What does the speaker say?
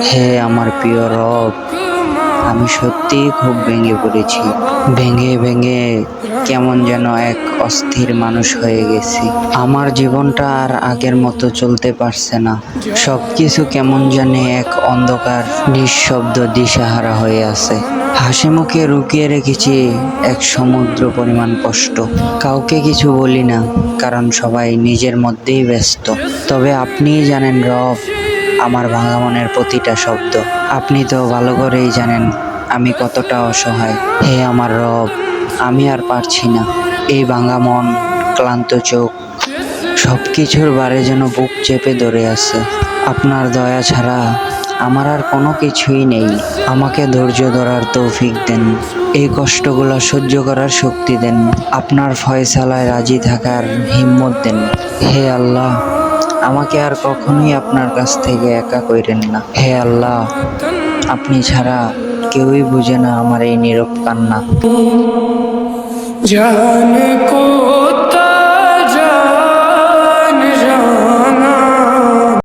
হে আমার প্রিয় রব, আমি সত্যিই খুব ভেঙে পড়েছি। ভেঙে ভেঙে কেমন যেন এক অস্থির মানুষ হয়ে গেছি। আমার জীবনটা আর আগের মতো চলতে পারছে না। সবকিছু কেমন জানি এক অন্ধকার নিঃশব্দ দিশাহারা হয়ে আছে। হাসি মুখে লুকিয়ে রেখেছি এক সমুদ্র পরিমাণ কষ্ট। কাউকে কিছু বলি না, কারণ সবাই নিজের মধ্যেই ব্যস্ত। তবে আপনিই জানেন রব, আমার ভাঙা মনের প্রতিটা শব্দ। আপনি তো ভালো করেই জানেন আমি কতটা অসহায়। হে আমার রব, আমি আর পারছি না। এই ভাঙা মন, ক্লান্ত চোখ, সব কিছুর বারে যেন বুক চেপে ধরে আছে। আপনার দয়া ছাড়া আমার আর কোনো কিছুই নেই। আমাকে ধৈর্য ধরার তৌফিক দেন, এই কষ্টগুলো সহ্য করার শক্তি দেন, আপনার ফয়সালায় রাজি থাকার হিম্মত দেন। হে আল্লাহ, আমাকে আর কখনোই আপনার কাছ থেকে একা কইরেন না। হে আল্লাহ, আপনি ছাড়া কেউই বুঝে না আমার এই নীরব কান্না। জানে কো